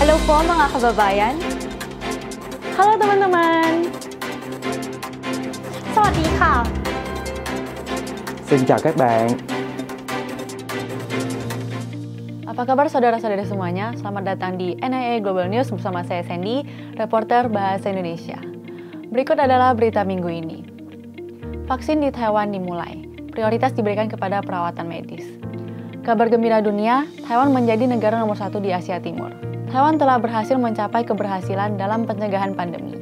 Hello po mga kababayan. Halo teman-teman. Sawadee. Xin chào các bạn. Apa kabar saudara-saudari semuanya? Selamat datang di NIA Global News bersama saya Sandy, reporter Bahasa Indonesia. Berikut adalah berita minggu ini. Vaksin di Taiwan dimulai. Prioritas diberikan kepada perawatan medis. Kabar gembira dunia, Taiwan menjadi negara nomor 1 di Asia Timur. Taiwan telah berhasil mencapai keberhasilan dalam pencegahan pandemi.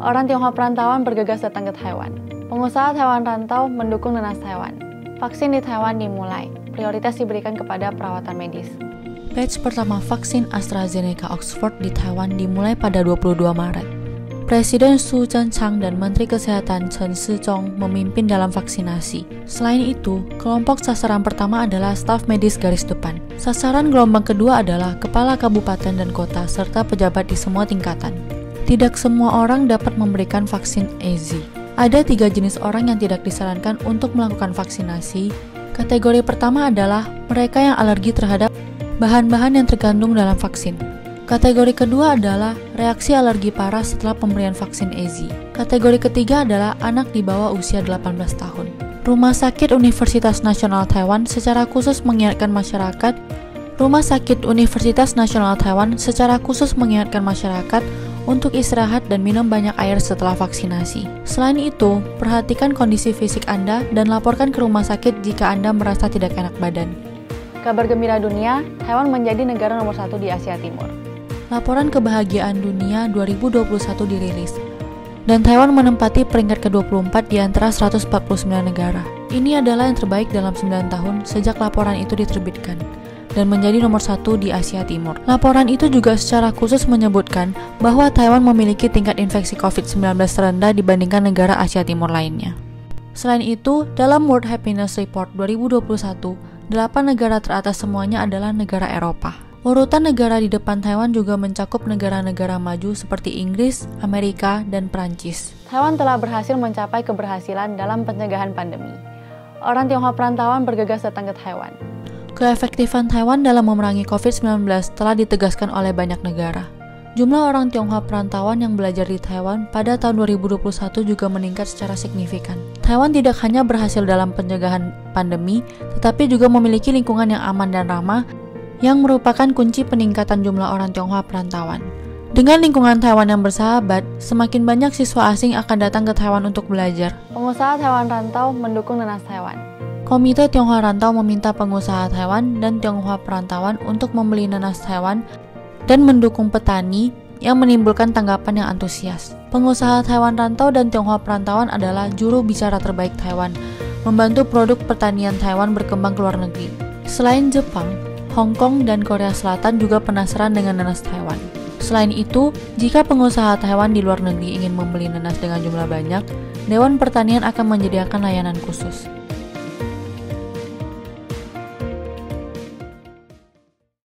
Orang Tionghoa perantauan bergegas datang ke Taiwan. Pengusaha Taiwan rantau mendukung nanas Taiwan. Vaksin di Taiwan dimulai. Prioritas diberikan kepada perawatan medis. Batch pertama vaksin AstraZeneca Oxford di Taiwan dimulai pada 22 Maret. Presiden Su Tseng-chang dan Menteri Kesehatan Chen Shih-chung memimpin dalam vaksinasi. Selain itu, kelompok sasaran pertama adalah staf medis garis depan. Sasaran gelombang kedua adalah kepala kabupaten dan kota serta pejabat di semua tingkatan. Tidak semua orang dapat memberikan vaksin AZ. Ada 3 jenis orang yang tidak disarankan untuk melakukan vaksinasi. Kategori pertama adalah mereka yang alergi terhadap bahan-bahan yang terkandung dalam vaksin. Kategori kedua adalah reaksi alergi parah setelah pemberian vaksin AZ. Kategori ketiga adalah anak di bawah usia 18 tahun. Rumah Sakit Universitas Nasional Taiwan secara khusus mengingatkan masyarakat untuk istirahat dan minum banyak air setelah vaksinasi. Selain itu, perhatikan kondisi fisik Anda dan laporkan ke rumah sakit jika Anda merasa tidak enak badan. Kabar gembira dunia, Taiwan menjadi negara nomor 1 di Asia Timur. Laporan Kebahagiaan Dunia 2021 dirilis, dan Taiwan menempati peringkat ke-24 di antara 149 negara. Ini adalah yang terbaik dalam 9 tahun sejak laporan itu diterbitkan, dan menjadi nomor 1 di Asia Timur. Laporan itu juga secara khusus menyebutkan bahwa Taiwan memiliki tingkat infeksi COVID-19 terendah dibandingkan negara Asia Timur lainnya. Selain itu, dalam World Happiness Report 2021, 8 negara teratas semuanya adalah negara Eropa. Urutan negara di depan Taiwan juga mencakup negara-negara maju seperti Inggris, Amerika, dan Prancis. Taiwan telah berhasil mencapai keberhasilan dalam pencegahan pandemi. Orang Tionghoa perantauan bergegas datang ke Taiwan. Keefektifan Taiwan dalam memerangi COVID-19 telah ditegaskan oleh banyak negara. Jumlah orang Tionghoa perantauan yang belajar di Taiwan pada tahun 2021 juga meningkat secara signifikan. Taiwan tidak hanya berhasil dalam pencegahan pandemi, tetapi juga memiliki lingkungan yang aman dan ramah, yang merupakan kunci peningkatan jumlah orang Tionghoa perantauan. Dengan lingkungan Taiwan yang bersahabat, semakin banyak siswa asing akan datang ke Taiwan untuk belajar. Pengusaha Taiwan rantau mendukung nanas Taiwan. Komite Tionghoa Rantau meminta pengusaha Taiwan dan Tionghoa perantauan untuk membeli nanas Taiwan dan mendukung petani yang menimbulkan tanggapan yang antusias. Pengusaha Taiwan rantau dan Tionghoa perantauan adalah juru bicara terbaik Taiwan, membantu produk pertanian Taiwan berkembang ke luar negeri. Selain Jepang, Hong Kong dan Korea Selatan juga penasaran dengan nanas Taiwan. Selain itu, jika pengusaha Taiwan di luar negeri ingin membeli nanas dengan jumlah banyak, Dewan Pertanian akan menyediakan layanan khusus.